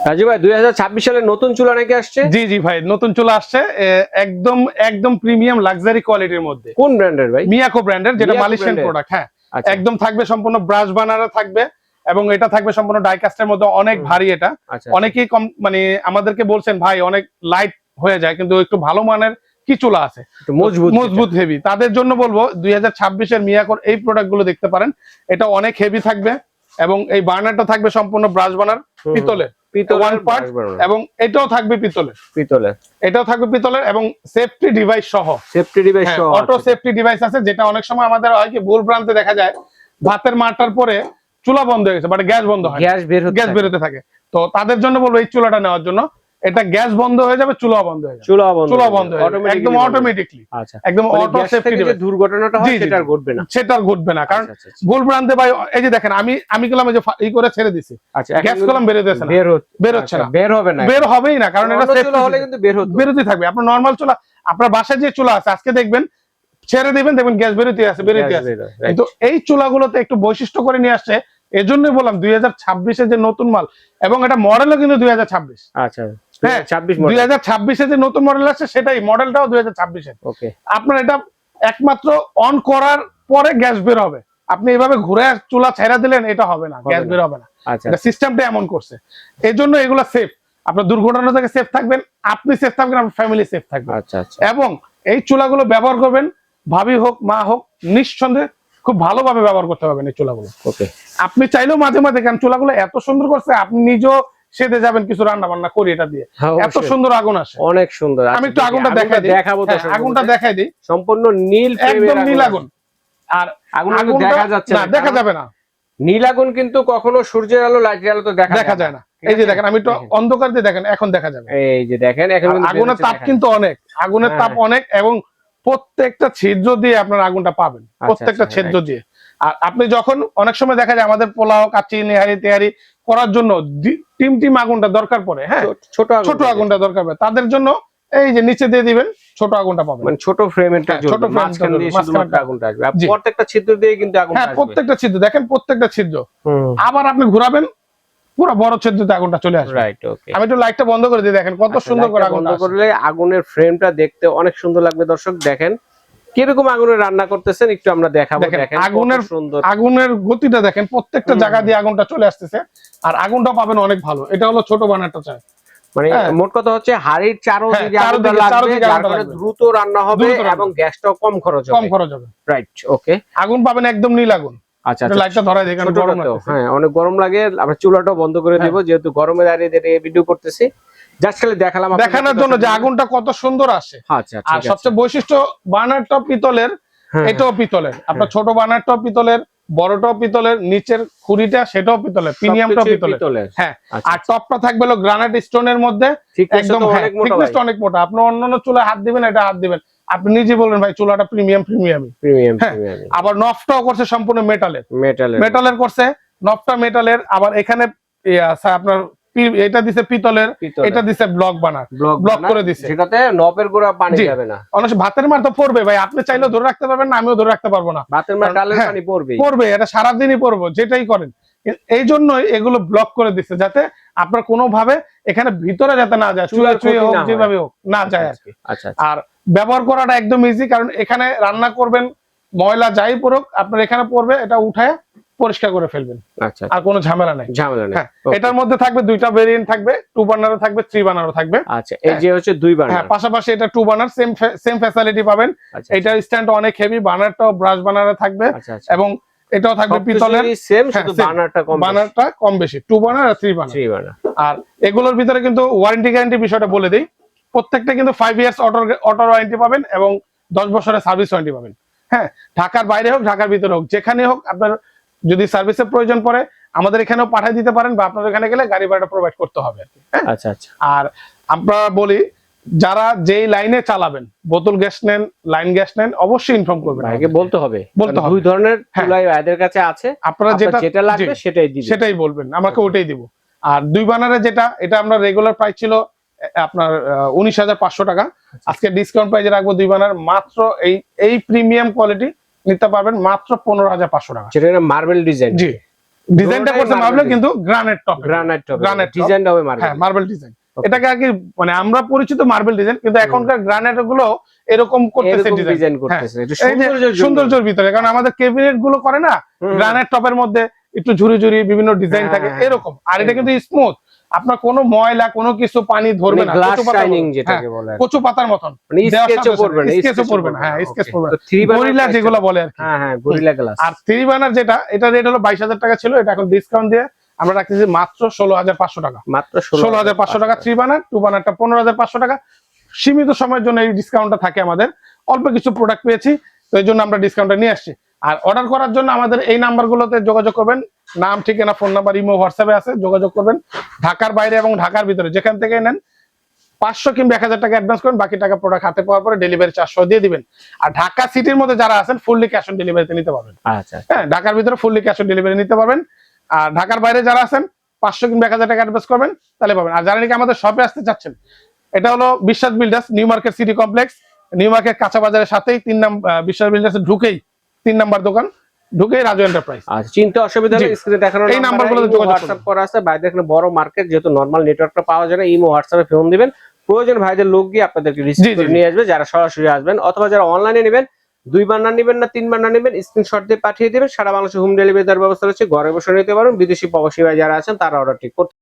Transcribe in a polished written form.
রাজু ভাই 2026 সালে নতুন চুলা নাকি আসছে? জি জি ভাই, নতুন চুলা আসছে, একদম একদম প্রিমিয়াম লাক্সারি কোয়ালিটির মধ্যে। কোন ব্র্যান্ডের ভাই? মিয়াকো ব্র্যান্ডের, যেটা মিয়াকো মালয়েশিয়ান ব্র্যান্ডের? প্রোডাক্ট। হ্যাঁ, আচ্ছা একদম থাকবে সম্পূর্ণ ব্রাশ বানানো থাকবে, এবং এটা থাকবে সম্পূর্ণ ডাইকাস্টের মধ্যে, অনেক ভারী এটা। আচ্ছা অনেকেই কম মানে আমাদেরকে বলছেন ভাই অনেক লাইট হয়ে যায়, কিন্তু একটু ভালো মানের কি চুলা আছে, একটু মজবুত মজবুত হেভি, তাদের জন্য বলবো 2026 এর মিয়াকোর এই প্রোডাক্ট গুলো দেখতে পারেন। এটা অনেক হেভি থাকবে, এবং এই বার্নারটা থাকবে সম্পূর্ণ ব্রাশ বানার পিতলের, ওয়ান পার্ট, এবং এটাও থাকবে পিতলের। এটাও থাকবে পিতলের, এবং সেফটি ডিভাইস সহ, অটো সেফটি ডিভাইস আছে। যেটা অনেক সময় আমাদের হয় কি ভুল ভ্রান্তি দেখা যায়, ভাতের মারটার পরে চুলা বন্ধ হয়ে গেছে, বাট গ্যাস বন্ধ হয়, গ্যাস বেরোতে থাকে। তো তাদের জন্য বলবো এই চুলাটা নেওয়ার জন্য। এটা গ্যাস বন্ধ হয়ে যাবে, চুলা বন্ধ হয়ে যাবে, চুলা বন্ধ হয়ে যাবে একদম অটোমেটিকলি, একদম অটো সেফটি ডিভাইস। দুর্ঘটনাটা হয় সেটা আর ঘটবে না, সেটা আর ঘটবে না, কারণ ভুল ভ্রান্তি ভাই, এই যে দেখেন আমি কলম এই যে ই করে ছেড়ে দিছি, গ্যাস কলম বেরোতেছে না, বের হচ্ছে না, বের হবে না, বের হবেই না, কারণ এটা চুলা হলে কিন্তু বেরোতে থাকবে। আপনার নরমাল চুলা, আপনার বাসায় যে চুলা আছে আজকে দেখবেন ছেড়ে দিবেন, দেখবেন গ্যাস বেরোতে আছে। কিন্তু এই চুলাগুলোতে একটু বৈশিষ্ট্য করে নিয়ে আসছে, এজন্যই বললাম 2026 এর যে নতুন মাল, এবং এটা মডেলও কিন্তু 2026। আচ্ছা, হ্যাঁ 2026 এর যে নতুন মডেল আছে সেটাই, মডেলটাও 2026 এর। ওকে, আপনার এটা একমাত্র অন করার পরে গ্যাস বের হবে, আপনি এভাবে ঘুরে চুলা ছেড়ে দিলেন, এটা হবে না, গ্যাস বের হবে না। এটা সিস্টেমটা এমন করছে, এই জন্য এগুলো সেফ। আপনার দুর্ঘটনা থেকে সেফ থাকবেন, আপনি সেফ থাকবেন, আপনার ফ্যামিলি সেফ থাকবে। এবং এই চুলাগুলো ব্যবহার করবেন, ভাবি হোক মা হোক, নিঃসন্দেহে খুব ভালোভাবে ব্যবহার করতে পারবেন এই চুলাগুলো। ওকে, আপনি চাইলেও মাঝে মাঝে, কারণ চুলাগুলো এত সুন্দর করছে, আপনি নিজেও সেদে যাবেন কিছু রান্না বান্না করি এটা দিয়ে, এত সুন্দর আগুন আসে, অনেক সুন্দর। আমি একটু আগুনটা দেখাবো, আগুনটা দেখাই দিই, সম্পূর্ণ নীল, একদম নীল আগুন। আর আগুন দেখা যাচ্ছে না, দেখা যাবে না, নীল আগুন কিন্তু কখনো সূর্যের আলো লাইটের আলো তো দেখা যায় না। এই যে দেখেন, আমি একটু অন্ধকার দিয়ে দেখেন, এখন দেখা যাবে, এই যে দেখেন এখন আগুনের তাপ কিন্তু অনেক, আগুনের তাপ অনেক, এবং প্রত্যেকটা ছিদ্র দিয়ে আপনার আগুনটা পাবেন, প্রত্যেকটা ছিদ্র দিয়ে। আর আপনি যখন অনেক সময় দেখা যায় আমাদের পোলাও, কাচ্চি, নেহারি, তেহারি করার জন্য টিম আগুনটা দরকার পড়ে, হ্যাঁ ছোট আগুনটা দরকার পড়ে, তাদের জন্য এই যে নিচে দিয়ে দিবেন, ছোট আগুনটা পাবেন, মানে ছোট ফ্রেমেরটা ছোট মাঝখান দিয়ে শুধুমাত্র আগুনটা আসবে, আর প্রত্যেকটা ছিদ্র দিয়ে কিন্তু আগুনটা আসবে। প্রত্যেকটা ছিদ্র দেখেন, প্রত্যেকটা ছিদ্র, আবার আপনি ঘোরাবেন, পুরো বড় ছিদ্রতে আগুনটা চলে আসবে। রাইট, ওকে, আমি একটু লাইটটা বন্ধ করে দিই, দেখেন কত সুন্দর করে আগুন বন্ধ করলে আগুনের ফ্রেমটা দেখতে অনেক সুন্দর লাগবে। দর্শক দেখেন কিরকম আগুনের রান্না করতেছেন, একটু আমরা দেখাবো। দেখেন আগুনের সুন্দর, আগুনের গতিটা দেখেন, প্রত্যেকটা জায়গা দিয়ে আগুনটা চলে আসতেছে, আর আগুনটা পাবেন অনেক ভালো। এটা হলো ছোট বানারটা চাই, মানে মোট কথা হচ্ছে হাড়ির চারদিকে আগুনটা লাগবে, যার কারণে দ্রুত রান্না হবে এবং গ্যাসটাও কম খরচ হবে। রাইট, ওকে, আগুন পাবেন একদম নীল আগুন। আচ্ছা, লাইটটা ধরাই দেখেন, গরম লাগে, হ্যাঁ অনেক গরম লাগে। আমরা চুলাটাও বন্ধ করে দিব, যেহেতু গরমে দাঁড়িয়ে ভিডিও করতেছি, জাস্ট খালি দেখানোর জন্য যে আগুনটা কত সুন্দর আসে। আচ্ছা, আর সবচেয়ে বৈশিষ্ট্য, বার্নারটাও পিতলের, এটাও পিতলের, আপনার ছোট বার্নারটাও পিতলের, বড়টাও পিতলের, নিচের খুঁড়িটা সেটাও পিতলের, প্রিমিয়ামটাও পিতলের। হ্যাঁ, আর টপটা থাকবে হলো গ্রানাইট স্টোনের মধ্যে, একদম থিকনেস অনেক মোটা। আপনি অন্যান্য চুলায় হাত দিবেন, এটা হাত দিবেন, আপনি নিজে বলবেন ভাই চুলাটা প্রিমিয়াম। আবার নফটাও করছে সম্পূর্ণ মেটালের করছে, নফটা মেটালের। আবার এখানে আপনার এটা দিছে পিতলের, এটা দিছে ব্লক বানার, ব্লক করে দিছে, সেটাতে নবের গোড়া পানি যাবে না। অনেক ভাতের মার তো পড়বে ভাই, আপনি চাইলেও ধরে রাখতে পারবেন না, আমিও ধরে রাখতে পারবো না, ভাতের মার ডালের পানি পড়বে, এটা সারাদিনই পড়বো, যেটাই করেন। এই জন্যই এগুলো ব্লক করে দিচ্ছে, যাতে আপনার কোনো ভাবে এখানে ভিতরে যাতে না যায়, চুয়ে হোক যেভাবে হোক না যায় আর কি। আর ব্যবহার করাটা একদম ইজি, কারণ এখানে রান্না করবেন, ময়লা যাই পড়ুক আপনার এখানে পড়বে, এটা উঠায় পরিষ্কার করে ফেলবেন, আর কোনো ঝামেলা নাই। এটার মধ্যে থাকবে দুইটা ভেরিয়েন্ট থাকবে, 2 বার্নারও থাকবে, 3 বার্নারও থাকবে। আচ্ছা, এই যে হচ্ছে 2 বার্নার, হ্যাঁ, পাশাপাশি এটা 2 বার্নার, সেম ফ্যাসিলিটি পাবেন। এটার স্ট্যান্ড অনেক হেভি, বার্নারটাও ব্রাশ বার্নারে থাকবে, এবং এটাও থাকবে পিতলের, সেম, শুধু বার্নারটা কম বেশি, 2 বার্নার আর 3 বার্নার। আর এগুলোর ভিতরে কিন্তু ওয়ারেন্টি গ্যারান্টি বিষয়টা বলে দেই, প্রত্যেকটা কিন্তু 5 ইয়ার্স অটো ওয়ারেন্টি পাবেন, এবং 10 বছরের সার্ভিস ওয়ারেন্টি পাবেন। হ্যাঁ, ঢাকার বাইরে হোক, ঢাকার ভিতরে হোক, যেখানে হোক, আপনার যদি সার্ভিসের প্রয়োজন পড়ে আমাদের এখানেও পাঠিয়ে দিতে পারেন, বা আপনার এখানে গেলে গাড়ি ভাড়া প্রোভাইড করতে হবে। আচ্ছা, আর আমরা বলি যারা যেই লাইনে চালাবেন, বোতল গ্যাস নেন, লাইন গ্যাস নেন, অবশ্যই ইনফর্ম করবেন, আগে বলতে হবে। 2 ধরনের চুলাই এদের কাছে আছে, আপনারা যেটা লাগবে সেটাই বলবেন, আমাকে ওটাই দিব। আর 2 বার্নারে যেটা, এটা আমরা রেগুলার প্রাইস ছিল আপনার 19,500 টাকা, আজকে ডিসকাউন্ট প্রাইসে রাখবো 2 বার্নার মাত্র এই প্রিমিয়াম কোয়ালিটি নিতে পারবেন মাত্র 15,500 টাকা, যেটা মার্বেল ডিজাইন। জি, ডিজাইনটা করছে মার্বেল কিন্তু গ্রানাইট টপ, গ্রানাইট ডিজাইনটা হবে মার্বেল, হ্যাঁ মার্বেল ডিজাইন। এটাকে আগে মানে আমরা পরিচিত মার্বেল ডিজাইন, কিন্তু এখনকার গ্রানাইট গুলো এরকম করতেছে ডিজাইন করতেছে সৌন্দর্যের ভিতরে, কারণ আমাদের ক্যাবিনেট গুলো করে না গ্রানাইট টপের মধ্যে একটু ঝুরি ঝুরি বিভিন্ন ডিজাইন থাকে এরকম, আর এটা কিন্তু স্মুথ, আপনার কোনো ময়লা কোনো কিছু পানি ধরবে না, কচু পাতার মতন স্কেচও পড়বে না, হ্যাঁ স্কেচ পড়বে না, গরিলা যেগুলো বলে আর কি, হ্যাঁ হ্যাঁ গরিলা গ্লাস। আর 3 বার্নার যেটা, এটা রেট হলো 22,000 টাকা ছিল, এটা এখন ডিসকাউন্ট দিয়ে আমরা রাখতেছি মাত্র 16,500 টাকা, মাত্র 16,500 টাকা 3 বার্নার। 2 বার্নারটা 15,500 টাকা। সীমিত সময়ের জন্য এই ডিসকাউন্টটা থাকে আমাদের, অল্প কিছু প্রোডাক্ট পেয়েছি তো এই জন্য আমরা ডিসকাউন্টটা নিয়ে আসছি। আর অর্ডার করার জন্য আমাদের এই নাম্বারগুলোতে যোগাযোগ করবেন, নাম ঠিকানা ফোন নাম্বার ইমো হোয়াটসঅ্যাপে আছে, যোগাযোগ করবেন। ঢাকার বাইরে এবং ঢাকার ভিতরে যেখান থেকে নেন 500 কিংবা 1000 টাকা অ্যাডভান্স করেন, বাকি টাকা প্রোডাক্ট হাতে পাওয়ার পরে ডেলিভারি চার্জ দিয়ে দিবেন। আর ঢাকা সিটির মধ্যে যারা আছেন ফুললি ক্যাশ অন ডেলিভারিতে নিতে পারবেন। আচ্ছা হ্যাঁ, ঢাকার ভিতরে ফুললি ক্যাশ অন ডেলিভারি নিতে পারবেন। আর ঢাকার বাইরে যারা আছেন 500 কিংবা 1000 টাকা অ্যাডভান্স করবেন, তাহলে পাবেন। আর যারা নাকি আমাদের শপে আসতে চাচ্ছেন, এটা হলো বিশ্বাস builders, new market city complex, new market কাঁচা বাজারের সাথেই 3 নম্বর বিশ্বাস বিল্ডার্স ঢুকেই 3 নাম্বার দোকান, ঢুকেই রাজু এন্টারপ্রাইজ। আচ্ছা, চিন্তা অসুবিধা হলে স্ক্রিনে দেখানো এই নাম্বারগুলোতে যোগাযোগ হোয়াটসঅ্যাপ করা আছে। বাইরে দেখলে বড় মার্কেট, যেহেতু নরমাল নেটওয়ার্কটা পাওয়া যায় না, ইমো হোয়াটসঅ্যাপে ফোন দিবেন, প্রয়োজন ভাইদের লোক গিয়ে আপনাদেরকে রিসিভ করে নিয়ে আসবে, যারা সরাসরি আসবেন। অথবা যারা অনলাইনে নেবেন, 2 বার্নার নেবেন না 3 বার্নার নেবেন, স্ক্রিনশট দিয়ে পাঠিয়ে দিবেন। সারা বাংলাদেশে হোম ডেলিভারি দেওয়ার ব্যবস্থা রয়েছে, ঘরে বসে নিতে পারবেন। বিদেশি প্রবাসী ভাই যারা আছেন তারা অর্ডারটি করতে